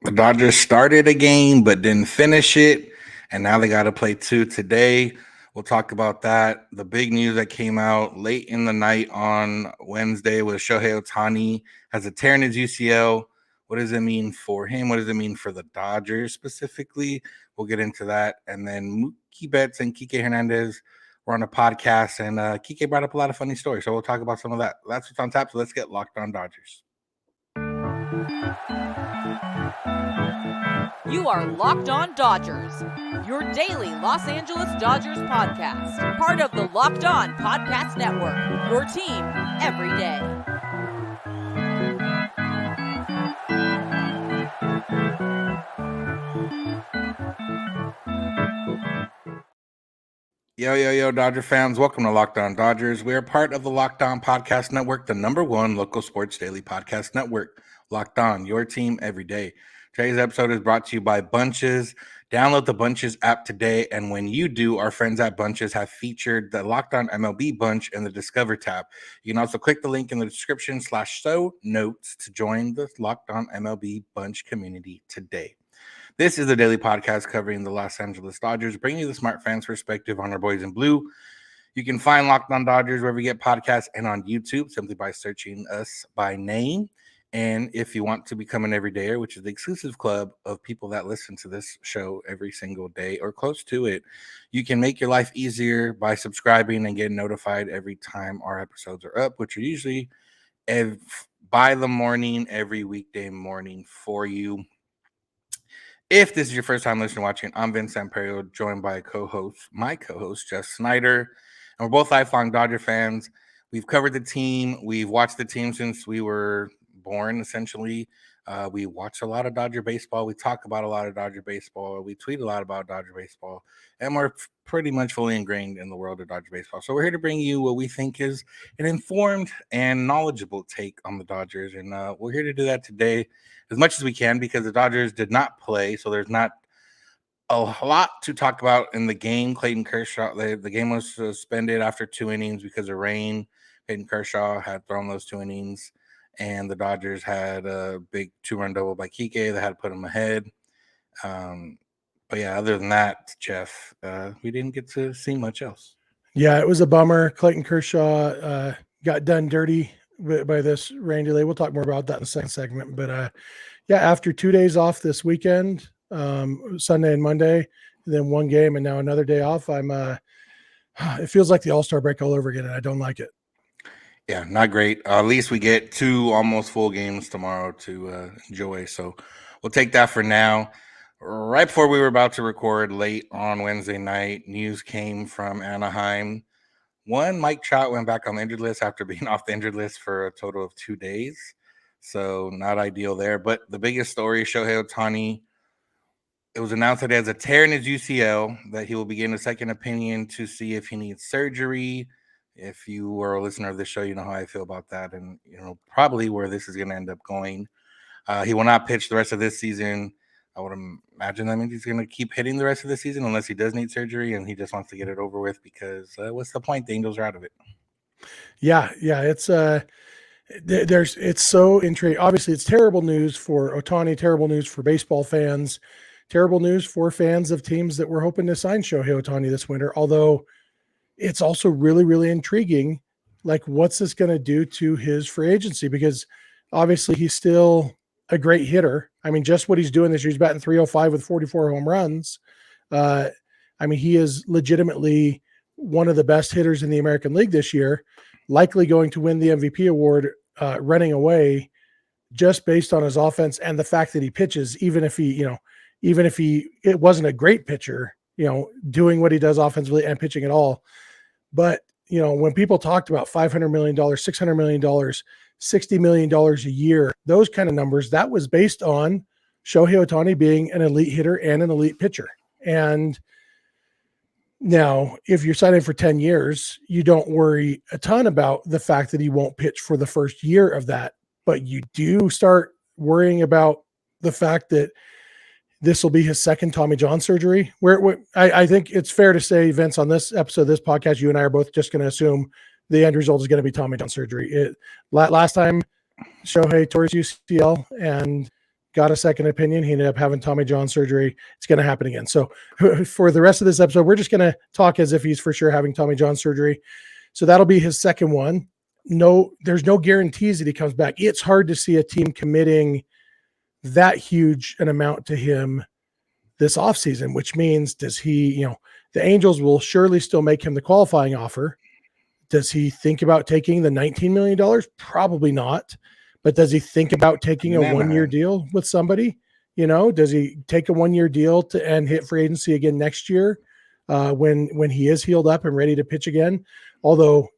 The Dodgers started a game but didn't finish it, and now they got to play two today. We'll talk about that. The big news that came out late in the night on Wednesday was Shohei Ohtani has a tear in his UCL. What does it mean for him? What does it mean for the Dodgers specifically? We'll get into that. And then Mookie Betts and Kiké Hernandez were on a podcast, and Kiké brought up a lot of funny stories. So we'll talk about some of that. That's what's on tap. So let's get locked on Dodgers. You are Locked On Dodgers, your daily Los Angeles Dodgers podcast. Part of the Locked On Podcast Network, your team every day. Yo, Dodger fans. Welcome to Locked On Dodgers. We are part of the Locked On Podcast Network, the #1 local sports daily podcast network. Locked On, your team every day. Today's episode is brought to you by Bunches. Download the Bunches app today, and when you do, our friends at Bunches have featured the Locked On MLB Bunch in the Discover tab. You can also click the link in the description /show notes to join the Locked On MLB Bunch community today. This is a daily podcast covering the Los Angeles Dodgers, bringing you the smart fans' perspective on our boys in blue. You can find Locked On Dodgers wherever you get podcasts and on YouTube simply by searching us by name. And if you want to become an everydayer, which is the exclusive club of people that listen to this show every single day or close to it, you can make your life easier by subscribing and getting notified every time our episodes are up, which are usually by the morning, every weekday morning for you. If this is your first time listening or watching, I'm Vince Samperio, joined by my co-host, Jeff Snider. And we're both lifelong Dodger fans. We've covered the team. We've watched the team since we were born, essentially. We watch a lot of Dodger baseball. We talk about a lot of Dodger baseball. We tweet a lot about Dodger baseball. And we're pretty much fully ingrained in the world of Dodger baseball. So we're here to bring you what we think is an informed and knowledgeable take on the Dodgers. And we're here to do that today as much as we can because the Dodgers did not play. So there's not a lot to talk about in the game. Clayton Kershaw, the game was suspended after 2 innings because of rain. Clayton Kershaw had thrown those 2 innings. And the Dodgers had a big 2-run double by Kiké that had to put them ahead. But yeah, other than that, Jeff, we didn't get to see much else. Yeah, it was a bummer. Clayton Kershaw got done dirty by this rain delay. We'll talk more about that in the second segment. But yeah, after 2 days off this weekend, Sunday and Monday, and then one game and now another day off, it feels like the All-Star break all over again, and I don't like it. Yeah, not great. At least we get 2 almost full games tomorrow to enjoy. So we'll take that for now. Right before we were about to record late on Wednesday night, news came from Anaheim. One, Mike Trout went back on the injured list after being off the injured list for a total of 2 days. So not ideal there. But the biggest story, Shohei Ohtani, it was announced that he has a tear in his UCL, that he will be getting a second opinion to see if he needs surgery. If you were a listener of this show, you know how I feel about that and, probably where this is going to end up going. He will not pitch the rest of this season. I would imagine that means he's going to keep hitting the rest of the season unless he does need surgery and he just wants to get it over with because what's the point? The Angels are out of it. Yeah. It's it's so intriguing. Obviously, it's terrible news for Ohtani, terrible news for baseball fans, terrible news for fans of teams that were hoping to sign Shohei Ohtani this winter, although it's also really, really intriguing. Like, what's this going to do to his free agency? Because obviously he's still a great hitter. I mean, just what he's doing this year, he's batting .305 with 44 home runs. He is legitimately one of the best hitters in the American League this year, likely going to win the MVP award, running away just based on his offense and the fact that he pitches, even if it wasn't a great pitcher, doing what he does offensively and pitching at all. But, when people talked about $500 million, $600 million, $60 million a year, those kind of numbers, that was based on Shohei Ohtani being an elite hitter and an elite pitcher. And now, if you're signing for 10 years, you don't worry a ton about the fact that he won't pitch for the first year of that. But you do start worrying about the fact that this will be his second Tommy John surgery. I think it's fair to say, Vince, on this episode of this podcast, you and I are both just going to assume the end result is going to be Tommy John surgery. Last time Shohei tore his UCL, and got a second opinion. He ended up having Tommy John surgery. It's going to happen again. So for the rest of this episode, we're just going to talk as if he's for sure having Tommy John surgery. So that'll be his second one. No, there's no guarantees that he comes back. It's hard to see a team committing that huge an amount to him this offseason, which means does he, the Angels will surely still make him the qualifying offer. Does he think about taking the $19 million? Probably not. But does he think about taking a 1-year deal with somebody? Does he take a 1-year deal and hit free agency again next year when he is healed up and ready to pitch again? Although,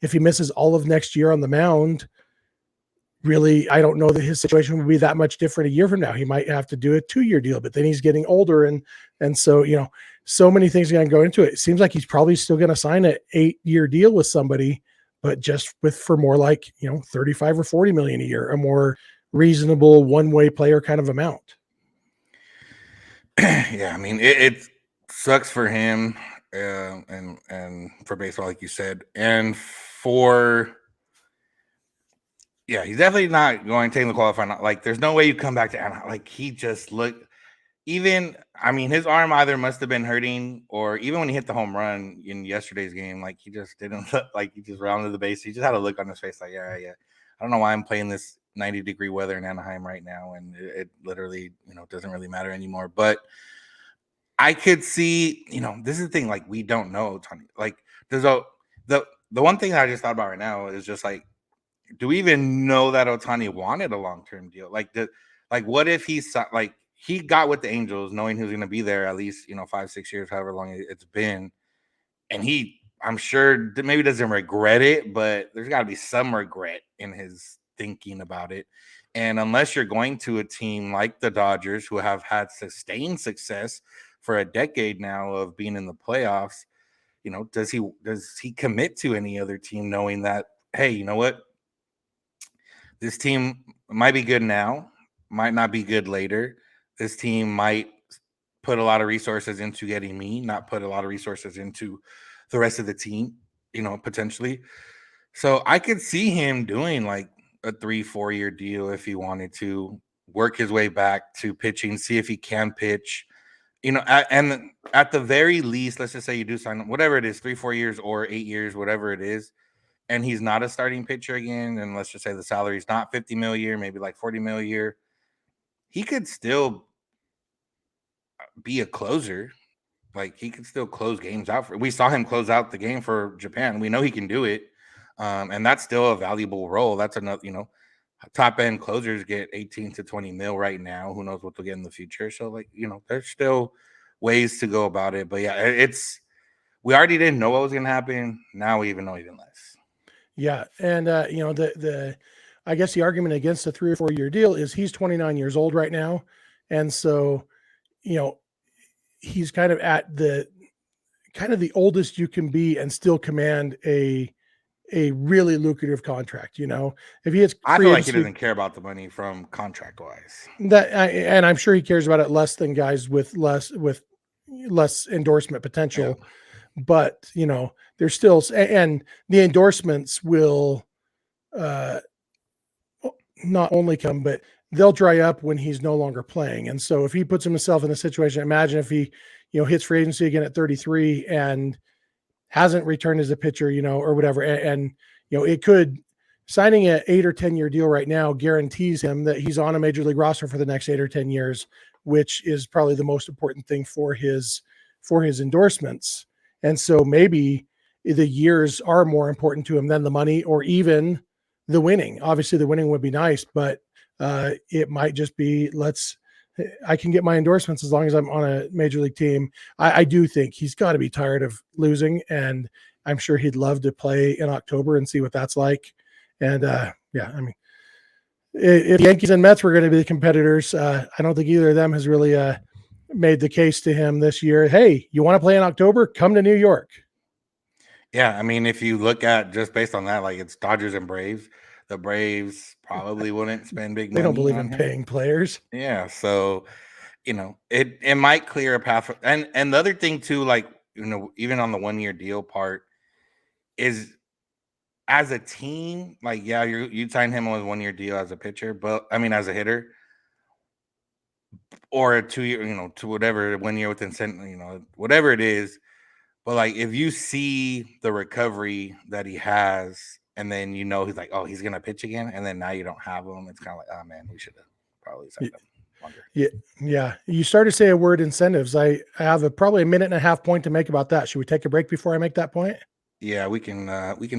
if he misses all of next year on the mound, really, I don't know that his situation would be that much different a year from now. He might have to do a 2-year deal, but then he's getting older. And so, so many things are going to go into it. It seems like he's probably still going to sign an 8-year deal with somebody, but just for more like, 35 or 40 million a year, a more reasonable one-way player kind of amount. Yeah. I mean, it sucks for him and for baseball, like you said, and he's definitely not going to take the qualifying. Like, there's no way you come back to Anaheim. Like, he just looked, his arm either must have been hurting, or even when he hit the home run in yesterday's game, like, he just didn't look like he just rounded the base. He just had a look on his face like, yeah. I don't know why I'm playing this 90-degree weather in Anaheim right now, and it literally, doesn't really matter anymore. But I could see, this is the thing, like, we don't know Ohtani. Like, the one thing that I just thought about right now is just like, do we even know that Ohtani wanted a long-term deal? Like, what if he got with the Angels knowing he was going to be there at least, 5-6 years, however long it's been. And I'm sure maybe doesn't regret it, but there's got to be some regret in his thinking about it. And unless you're going to a team like the Dodgers, who have had sustained success for a decade now of being in the playoffs, does he commit to any other team knowing that, hey, you know what? This team might be good now, might not be good later. This team might put a lot of resources into getting me, not put a lot of resources into the rest of the team, potentially. So I could see him doing like a 3-4 year deal if he wanted to work his way back to pitching, see if he can pitch, and at the very least, let's just say you do sign whatever it is, 3-4 years or 8 years, whatever it is, and he's not a starting pitcher again, and let's just say the salary is not $50 million a year, maybe like $40 million a year, he could still be a closer. Like, he could still close games out. We saw him close out the game for Japan. We know he can do it, and that's still a valuable role. That's another, top end closers get 18 to 20 mil right now. Who knows what they'll get in the future? So, like, there's still ways to go about it. But yeah, we already didn't know what was going to happen. Now we even know even less. Yeah. And, I guess the argument against a 3 or 4 year deal is he's 29 years old right now. And so, he's kind of at the oldest you can be and still command a really lucrative contract. If he has, I feel like he doesn't care about the money from contract wise. And I'm sure he cares about it less than guys with less endorsement potential. Yeah. But there's still, and the endorsements will not only come, but they'll dry up when he's no longer playing. And so if he puts himself in a situation, imagine if he, hits free agency again at 33 and hasn't returned as a pitcher, or whatever. And it could, signing an 8 or 10 year deal right now guarantees him that he's on a major league roster for the next 8 or 10 years, which is probably the most important thing for his endorsements. And so maybe the years are more important to him than the money or even the winning. Obviously the winning would be nice, but it might just be, I can get my endorsements as long as I'm on a major league team. I do think he's got to be tired of losing, and I'm sure he'd love to play in October and see what that's like. And if Yankees and Mets were going to be the competitors, I don't think either of them has really made the case to him this year. Hey, you want to play in October? Come to New York. Yeah, if you look at just based on that, like, it's Dodgers and Braves. The Braves probably wouldn't spend big money. They don't believe in paying players. Yeah, so it might clear a path. And the other thing too, like, even on the 1 year deal part, is as a team, like, yeah, you sign him on a 1 year deal as a pitcher, but as a hitter, or a 2 year, to whatever 1 year with incentive, whatever it is. But like if you see the recovery that he has, and then he's like, oh, he's gonna pitch again, and then now you don't have him, it's kind of like, oh man, we should have probably signed him longer. Yeah. You started to say a word, incentives. I have probably a minute and a half point to make about that. Should we take a break before I make that point? Yeah, we can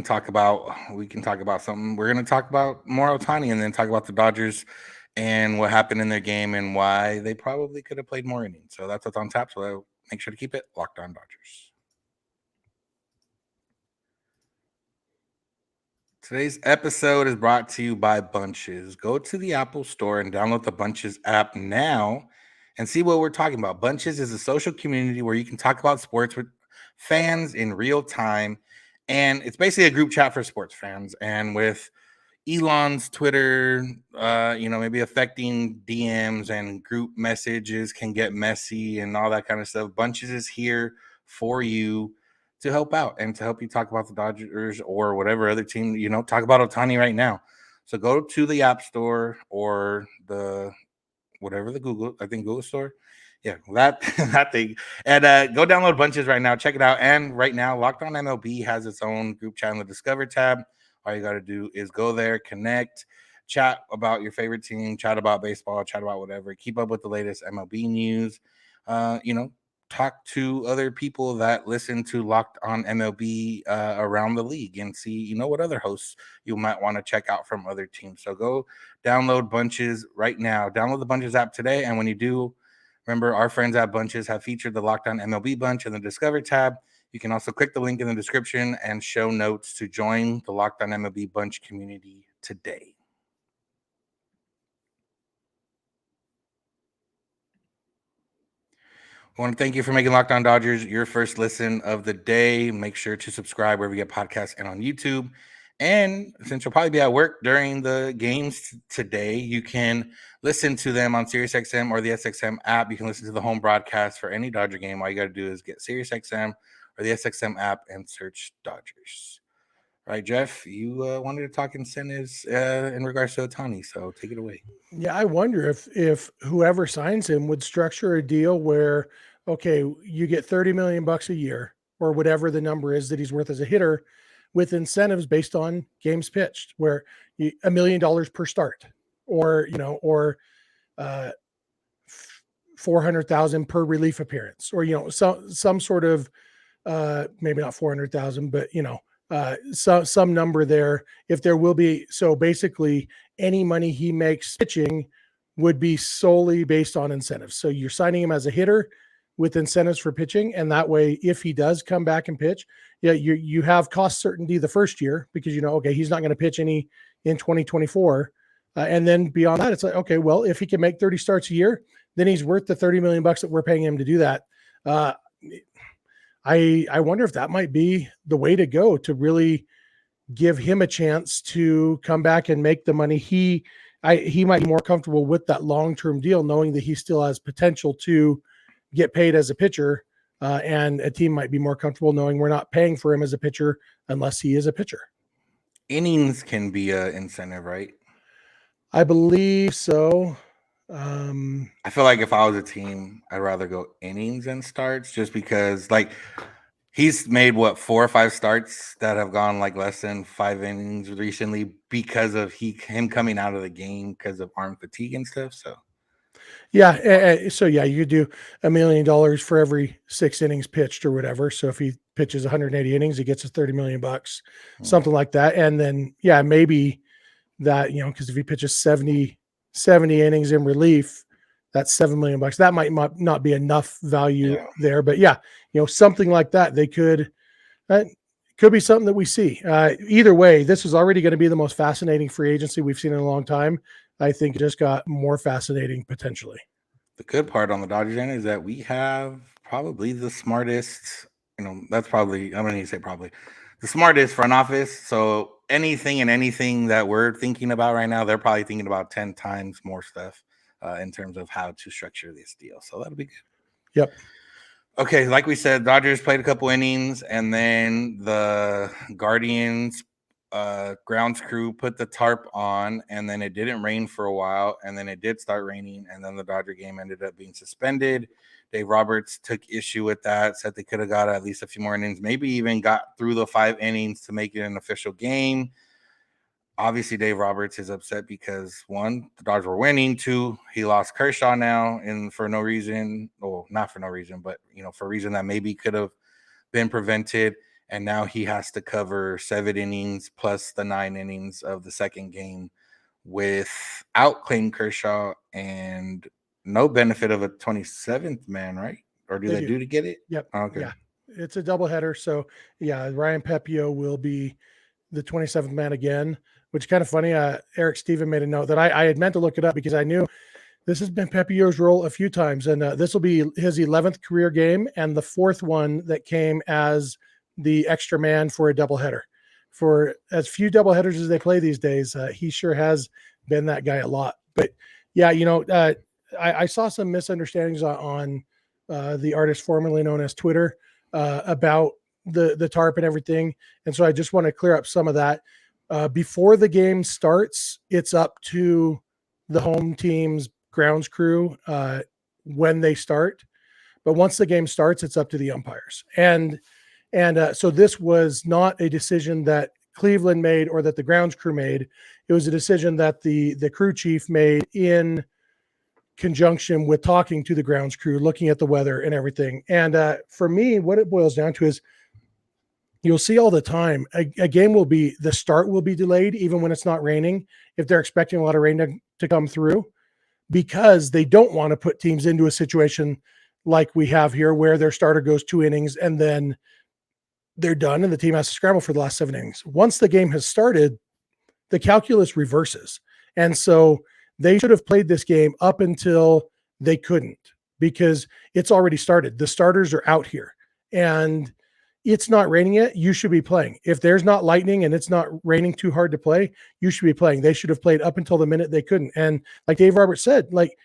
talk about something. We're gonna talk about more Ohtani, and then talk about the Dodgers and what happened in their game and why they probably could have played more innings. So that's what's on tap. So make sure to keep it locked on Dodgers. Today's episode is brought to you by Bunches. Go to the Apple Store and download the Bunches app now and see what we're talking about. Bunches is a social community where you can talk about sports with fans in real time. And it's basically a group chat for sports fans. And with Elon's Twitter, maybe affecting DMs and group messages can get messy and all that kind of stuff. Bunches is here for you to help out and to help you talk about the Dodgers or whatever other team, talk about Ohtani right now. So go to the App Store or the Google Store. Yeah, that that thing. And go download Bunches right now. Check it out. And right now, Locked On MLB has its own group chat in the Discover tab. All you got to do is go there, connect, chat about your favorite team, chat about baseball, chat about whatever. Keep up with the latest MLB news. Talk to other people that listen to Locked On MLB around the league and see, what other hosts you might want to check out from other teams. So go download Bunches right now. Download the Bunches app today. And when you do, remember, our friends at Bunches have featured the Locked On MLB Bunch in the Discover tab. You can also click the link in the description and show notes to join the Locked On MLB Bunch community today. I want to thank you for making Locked On Dodgers your first listen of the day. Make sure to subscribe wherever you get podcasts and on YouTube. And since you'll probably be at work during the games today, you can listen to them on SiriusXM or the SXM app. You can listen to the home broadcast for any Dodger game. All you got to do is get SiriusXM or the SXM app and search Dodgers. All right, Jeff, you wanted to talk incentives in regards to Ohtani, so take it away. Yeah, I wonder if whoever signs him would structure a deal where, okay, you get 30 million bucks a year or whatever the number is that he's worth as a hitter, with incentives based on games pitched, where $1 million per start, or uh, 400,000 per relief appearance, or some sort of maybe not 400,000, but some number there. If there will be, so basically any money he makes pitching would be solely based on incentives. So you're signing him as a hitter with incentives for pitching, and that way, if he does come back and pitch, you have cost certainty the first year, because okay, he's not going to pitch any in 2024, and then beyond that, it's like, okay, well, if he can make 30 starts a year, then he's worth the 30 million bucks that we're paying him to do that. I wonder if that might be the way to go to really give him a chance to come back and make the money. He might be more comfortable with that long-term deal, knowing that he still has potential to get paid as a pitcher, and a team might be more comfortable knowing we're not paying for him as a pitcher unless he is a pitcher. Innings can be an incentive, right? I believe so. I feel like if I was a team, I'd rather go innings than starts, just because he's made 4 or 5 starts that have gone less than 5 innings recently because of him coming out of the game because of arm fatigue and stuff. So you could do $1 million for every 6 innings pitched or whatever. So if he pitches 180 innings, he gets us 30 million bucks, something like that. And then maybe that, because if he pitches 70 innings in relief, that's $7 million bucks. That might not be enough value there, but something like that, they could be something that we see. Either way, this is already going to be the most fascinating free agency we've seen in a long time. I think it just got more fascinating potentially. The good part on the Dodgers end is that we have probably the smartest, that's probably, I'm going to say probably the smartest front office. So anything that we're thinking about right now, they're probably thinking about 10 times more stuff in terms of how to structure this deal. So that'll be good. Yep. Okay, like we said, Dodgers played a couple innings, and then the Guardians grounds crew put the tarp on, and then it didn't rain for a while, and then it did start raining, and then the Dodger game ended up being suspended. Dave Roberts took issue with that, said they could have got at least a few more innings, maybe even got through the 5 innings to make it an official game. Obviously, Dave Roberts is upset because 1, the Dodgers were winning. 2, he lost Kershaw now, and for no reason, well, not for no reason, but for a reason that maybe could have been prevented. And now he has to cover 7 innings plus the 9 innings of the second game without Clayton Kershaw and no benefit of a 27th man, right? Or do they do to get it? Yep. Okay. Yeah, it's a doubleheader. So yeah, Ryan Pepio will be the 27th man again, which is kind of funny. Eric Steven made a note that I had meant to look it up because I knew this has been Pepio's role a few times, and this will be his 11th career game and the 4th one that came as the extra man for a doubleheader. For as few doubleheaders as they play these days, he sure has been that guy a lot. But yeah, I saw some misunderstandings on the artist formerly known as Twitter about the tarp and everything, and so I just want to clear up some of that. Before the game starts, it's up to the home team's grounds crew when they start, but once the game starts, it's up to the umpires. And so this was not a decision that Cleveland made or that the grounds crew made. It was a decision that the crew chief made in conjunction with talking to the grounds crew, looking at the weather and everything. And for me, what it boils down to is you'll see all the time a game the start will be delayed even when it's not raining if they're expecting a lot of rain to come through, because they don't want to put teams into a situation like we have here where their starter goes 2 innings and then they're done and the team has to scramble for the last 7 innings. Once the game has started, the calculus reverses. And so they should have played this game up until they couldn't, because it's already started. The starters are out here and it's not raining yet. You should be playing. If there's not lightning and it's not raining too hard to play, you should be playing. They should have played up until the minute they couldn't. And like Dave Roberts said, like,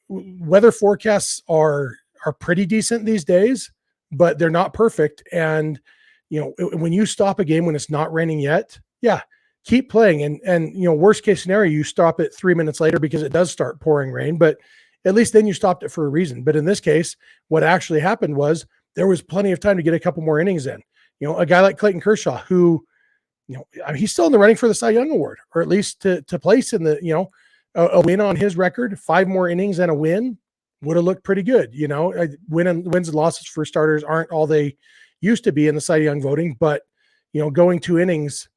weather forecasts are pretty decent these days, but they're not perfect. And when you stop a game when it's not raining yet, yeah, keep playing. And worst case scenario, you stop it 3 minutes later because it does start pouring rain, but at least then you stopped it for a reason. But in this case, what actually happened was there was plenty of time to get a couple more innings in. A guy like Clayton Kershaw, who, he's still in the running for the Cy Young Award, or at least to place in the, a win on his record, 5 more innings and a win would have looked pretty good. Wins and losses for starters aren't all they used to be in the Cy Young voting, but going 2 innings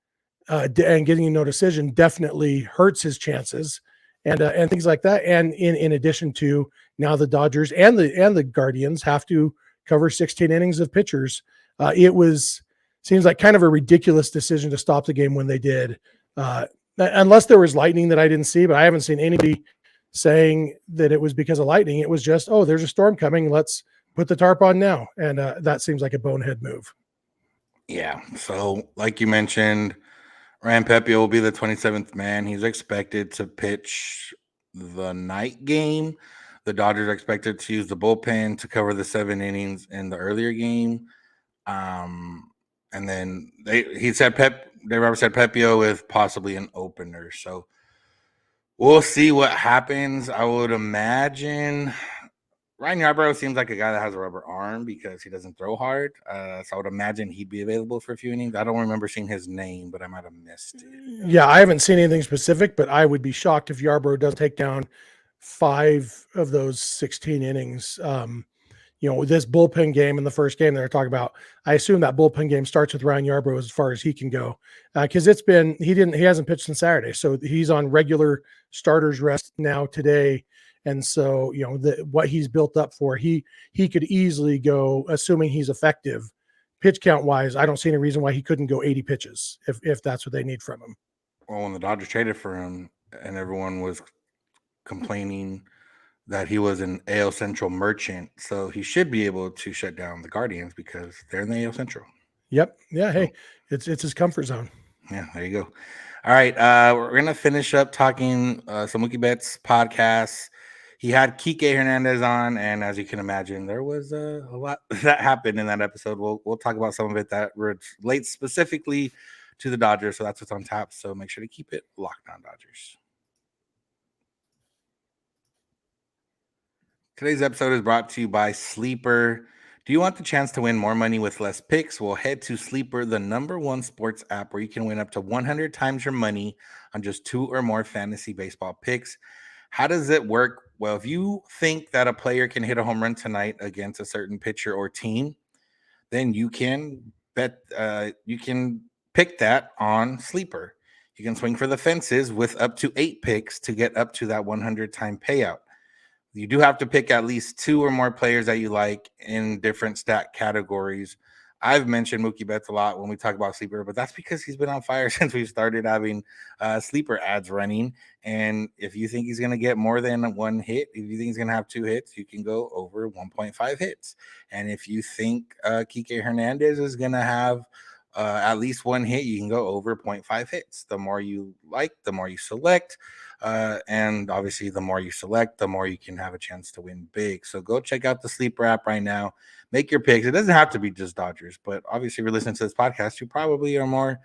and getting no decision definitely hurts his chances, and things like that. And in addition to, now the Dodgers and the Guardians have to cover 16 innings of pitchers. Seems like kind of a ridiculous decision to stop the game when they did, unless there was lightning that I didn't see, but I haven't seen anybody saying that it was because of lightning. It was just, oh, there's a storm coming, let's put the tarp on now. And that seems like a bonehead move. Yeah. So like you mentioned, Ryan Pepio will be the 27th man. He's expected to pitch the night game. The Dodgers are expected to use the bullpen to cover the 7 innings in the earlier game. And then Dave Roberts said Pepio with possibly an opener. So we'll see what happens. I would imagine Ryan Yarbrough seems like a guy that has a rubber arm because he doesn't throw hard. So I would imagine he'd be available for a few innings. I don't remember seeing his name, but I might have missed it. Yeah, I haven't seen anything specific, but I would be shocked if Yarbrough doesn't take down 5 of those 16 innings. This bullpen game in the first game that they're talking about, I assume that bullpen game starts with Ryan Yarbrough as far as he can go, because he hasn't pitched since Saturday, so he's on regular starters rest now today. And so, what he's built up for, he could easily go, assuming he's effective, pitch count wise. I don't see any reason why he couldn't go 80 pitches if that's what they need from him. Well, when the Dodgers traded for him, and everyone was complaining that he was an AL Central merchant, so he should be able to shut down the Guardians because they're in the AL Central. Yep. Yeah. Hey, it's his comfort zone. Yeah, there you go. All right, we're gonna finish up talking some Mookie Betts podcasts. He had Kiké Hernandez on, and as you can imagine, there was a lot that happened in that episode. We'll talk about some of it that relates specifically to the Dodgers. So that's what's on tap. So make sure to keep it locked on Dodgers. Today's episode is brought to you by Sleeper. Do you want the chance to win more money with less picks? Well, head to Sleeper, the #1 sports app where you can win up to 100 times your money on just 2 or more fantasy baseball picks. How does it work? Well, if you think that a player can hit a home run tonight against a certain pitcher or team, then you can pick that on Sleeper. You can swing for the fences with up to 8 picks to get up to that 100-time payout. You do have to pick at least 2 or more players that you like in different stat categories. I've mentioned Mookie Betts a lot when we talk about Sleeper, but that's because he's been on fire since we started having Sleeper ads running. And if you think he's going to get more than 1 hit, if you think he's going to have 2 hits, you can go over 1.5 hits. And if you think Kiké Hernandez is going to have at least 1 hit, you can go over 0.5 hits. The more you like, the more you select. And obviously, the more you select, the more you can have a chance to win big. So go check out the Sleeper app right now. Make your picks. It doesn't have to be just Dodgers, but obviously, if you're listening to this podcast, you probably are more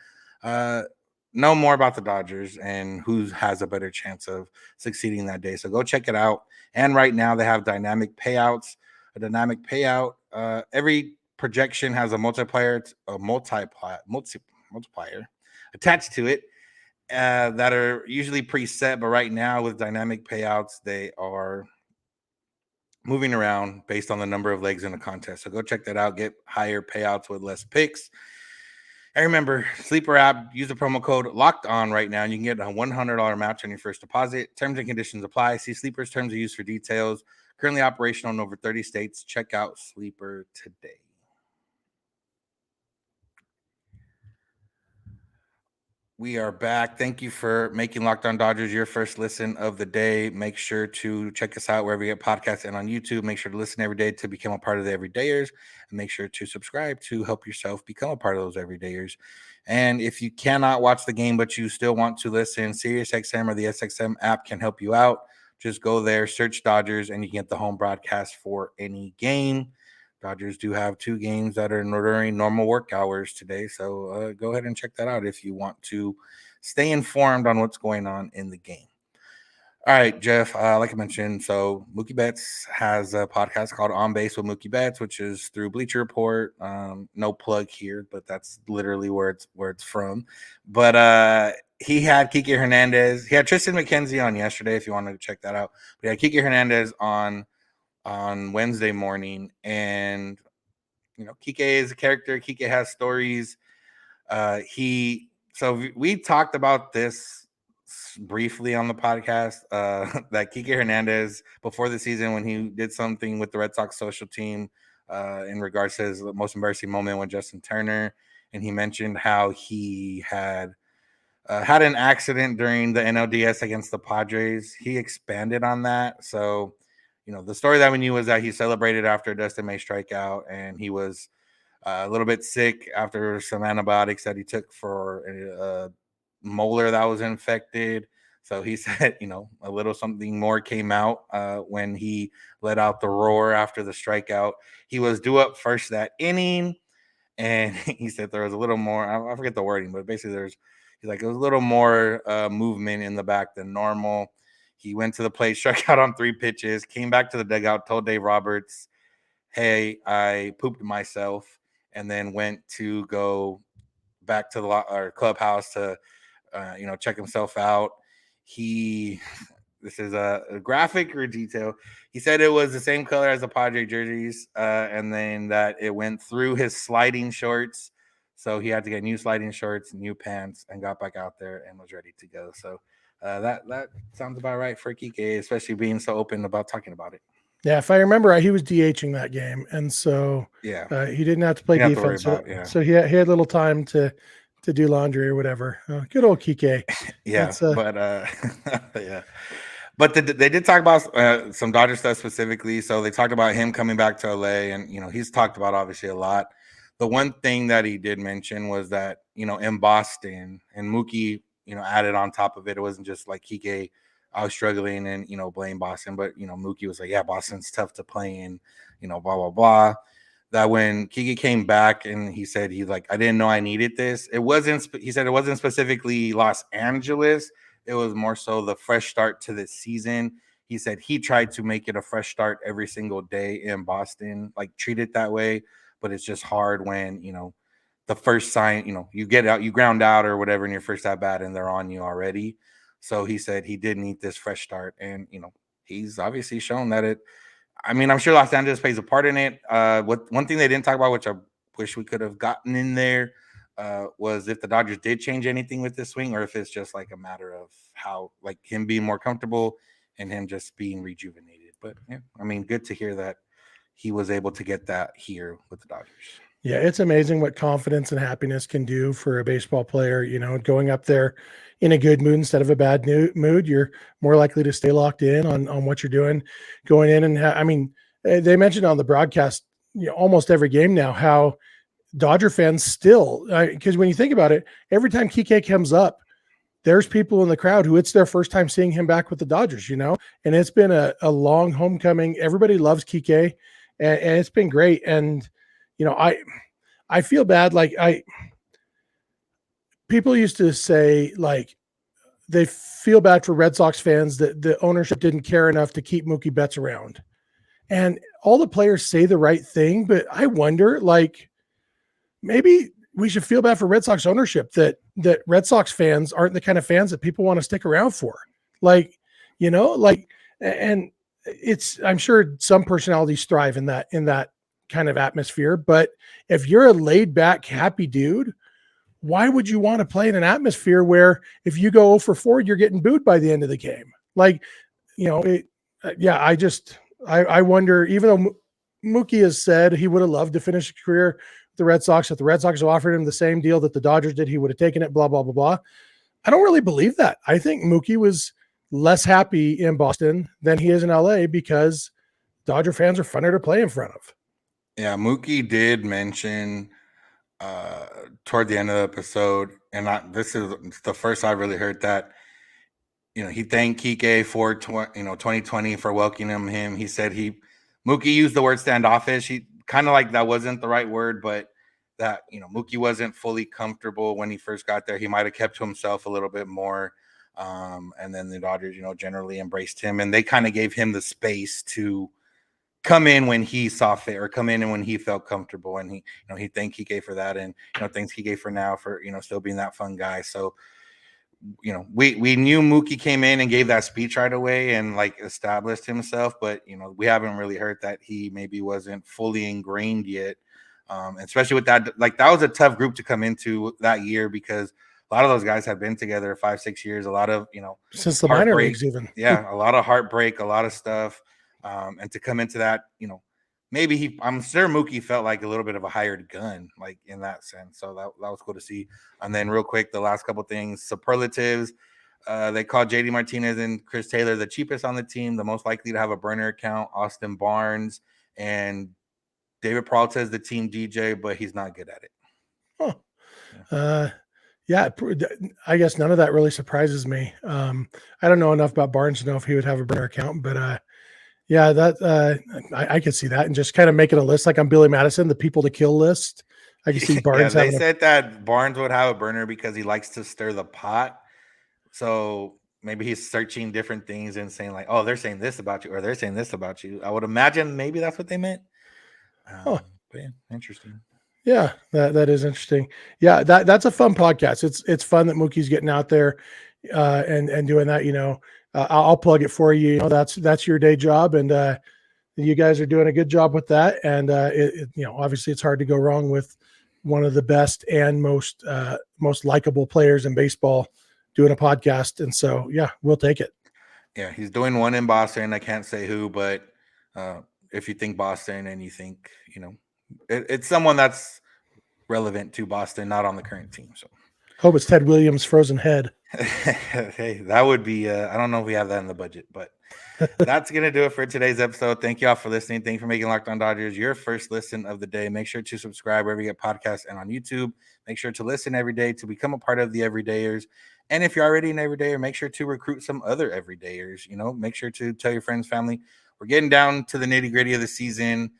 know more about the Dodgers and who has a better chance of succeeding that day. So go check it out. And right now, they have dynamic payouts. A dynamic payout. Every projection has a multiplier attached to it. That are usually preset, but right now with dynamic payouts, they are moving around based on the number of legs in the contest. So go check that out. Get higher payouts with less picks. And remember, Sleeper app, use the promo code Locked On right now, and you can get a $100 match on your first deposit. Terms and conditions apply. See Sleeper's terms of use for details. Currently operational in over 30 states. Check out Sleeper today. We are back. Thank you for making Locked On Dodgers your first listen of the day. Make sure to check us out wherever you get podcasts and on YouTube. Make sure to listen every day to become a part of the Everydayers. And make sure to subscribe to help yourself become a part of those Everydayers. And if you cannot watch the game, but you still want to listen, SiriusXM or the SXM app can help you out. Just go there, search Dodgers, and you can get the home broadcast for any game. Dodgers do have 2 games that are during normal work hours today. So go ahead and check that out if you want to stay informed on what's going on in the game. All right, Jeff, like I mentioned, so Mookie Betts has a podcast called On Base with Mookie Betts, which is through Bleacher Report. No plug here, but that's literally where it's from. But he had Kiké Hernandez. He had Tristan McKenzie on yesterday if you wanted to check that out. But he had Kiké Hernandez on Wednesday morning, and Kiké is a character. Kiké has stories. We talked about this briefly on the podcast, that Kiké Hernandez before the season, when he did something with the Red Sox social team in regards to his most embarrassing moment with Justin Turner, and he mentioned how he had an accident during the NLDS against the Padres. He expanded on that. So the story that we knew was that he celebrated after a Dustin May strikeout, and he was a little bit sick after some antibiotics that he took for a molar that was infected. So he said, a little something more came out when he let out the roar after the strikeout. He was due up first that inning, and he said there was a little more, I forget the wording, but basically it was a little more movement in the back than normal. He went to the plate, struck out on 3 pitches, came back to the dugout, told Dave Roberts, hey, I pooped myself, and then went to go back to the clubhouse to, check himself out. This is a graphic or detail. He said it was the same color as the Padre jerseys, and then that it went through his sliding shorts. So he had to get new sliding shorts, new pants, and got back out there and was ready to go. So that sounds about right for Kiké, especially being so open about talking about it. Yeah, if I remember right, he was DHing that game, and so he didn't have to play defense. So he had little time to do laundry or whatever. Good old Kiké. Yeah, yeah. But they did talk about some Dodger stuff specifically. So they talked about him coming back to LA, and he's talked about obviously a lot. The one thing that he did mention was that in Boston, and Mookie added on top of it. It wasn't just like Kiké, I was struggling and blame Boston, but Mookie was like, yeah, Boston's tough to play in, blah blah blah. that when Kiké came back and he said I didn't know I needed this. He said it wasn't specifically Los Angeles. It was more so the fresh start to the season. He said he tried to make it a fresh start every single day in Boston, treat it that way. But it's just hard when, the first sign, you get out, you ground out or whatever in your first at bat and they're on you already. So he said he did need this fresh start. And, he's obviously shown that I'm sure Los Angeles plays a part in it. One thing they didn't talk about, which I wish we could have gotten in there, was if the Dodgers did change anything with this swing, or if it's just a matter of how him being more comfortable and him just being rejuvenated. But yeah, good to hear that he was able to get that here with the Dodgers. Yeah, it's amazing what confidence and happiness can do for a baseball player. Going up there in a good mood instead of a bad mood, you're more likely to stay locked in on what you're doing, going in. And they mentioned on the broadcast, almost every game now, how Dodger fans still, because when you think about it, every time Kiké comes up, there's people in the crowd who it's their first time seeing him back with the Dodgers, and it's been a long homecoming. Everybody loves Kiké, and it's been great. And, I feel bad. People used to say they feel bad for Red Sox fans that the ownership didn't care enough to keep Mookie Betts around. And all the players say the right thing, but I wonder, maybe we should feel bad for Red Sox ownership that Red Sox fans aren't the kind of fans that people want to stick around for. And I'm sure some personalities thrive in that kind of atmosphere, but if you're a laid back, happy dude, why would you want to play in an atmosphere where if you go 0 for 4, you're getting booed by the end of the game? I wonder, even though Mookie has said he would have loved to finish his career with the Red Sox, if the Red Sox offered him the same deal that the Dodgers did, he would have taken it, blah, blah, blah, blah. I don't really believe that. I think Mookie was less happy in Boston than he is in LA because Dodger fans are funner to play in front of. Yeah, Mookie did mention toward the end of the episode, and this is the first I've really heard that, he thanked Kiké for 2020 for welcoming him. He said Mookie used the word standoffish. He kind of that wasn't the right word, but that, Mookie wasn't fully comfortable when he first got there. He might have kept to himself a little bit more. And then the Dodgers, generally embraced him, and they kind of gave him the space to come in when he saw fit, or come in and when he felt comfortable. And he thanked Kiké for that, and thanks Kiké for now for still being that fun guy. So we knew Mookie came in and gave that speech right away and established himself, but we haven't really heard that he maybe wasn't fully ingrained yet. Especially with that, that was a tough group to come into that year, because a lot of those guys have been together 5-6 years. A lot of since the minor leagues, even. Yeah, a lot of heartbreak, a lot of stuff. And to come into that, maybe I'm sure Mookie felt like a little bit of a hired gun, in that sense. So that was cool to see. And then real quick, the last couple things, superlatives. They called JD Martinez and Chris Taylor the cheapest on the team, the most likely to have a burner account, Austin Barnes, and David Peralta is the team DJ, but he's not good at it. Huh. Yeah, I guess none of that really surprises me. I don't know enough about Barnes to know if he would have a burner account, but yeah, that I could see that, and just kind of making a list like on Billy Madison, the people to kill list. I can see Barnes. They said that Barnes would have a burner because he likes to stir the pot. So maybe he's searching different things and saying oh, they're saying this about you, or they're saying this about you. I would imagine maybe that's what they meant. But yeah, interesting. Yeah, that is interesting. Yeah, that's a fun podcast. It's fun that Mookie's getting out there and doing that. I'll plug it for you. That's your day job, and you guys are doing a good job with that. And obviously it's hard to go wrong with one of the best and most likable players in baseball doing a podcast. And so, yeah, we'll take it. Yeah, he's doing one in Boston. I can't say who, but if you think Boston and you think, it's someone that's relevant to Boston, not on the current team. So hope it's Ted Williams' frozen head. Hey, that would be I don't know if we have that in the budget, but that's gonna do it for today's episode. Thank you all for listening. Thank you for making Locked On Dodgers your first listen of the day. Make sure to subscribe wherever you get podcasts and on YouTube. Make sure to listen every day to become a part of the everydayers. And if you're already an everydayer, make sure to recruit some other everydayers. Make sure to tell your friends, family. We're getting down to the nitty-gritty of the season.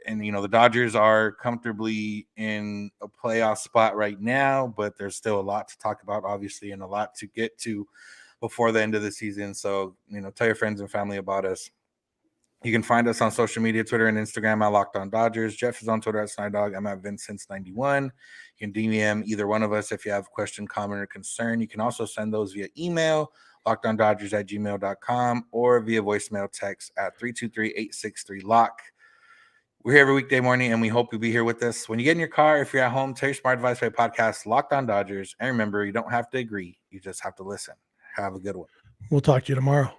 And, the Dodgers are comfortably in a playoff spot right now, but there's still a lot to talk about, obviously, and a lot to get to before the end of the season. So, tell your friends and family about us. You can find us on social media, Twitter and Instagram at Locked On Dodgers. Jeff is on Twitter at Snider. I'm at Vincent91. You can DM either one of us if you have a question, comment, or concern. You can also send those via email, lockedondodgers@gmail.com, or via voicemail text at 323-863-LOCK. We're here every weekday morning, and we hope you'll be here with us. When you get in your car, if you're at home, tell your smart advice by podcast, Locked On Dodgers. And remember, you don't have to agree. You just have to listen. Have a good one. We'll talk to you tomorrow.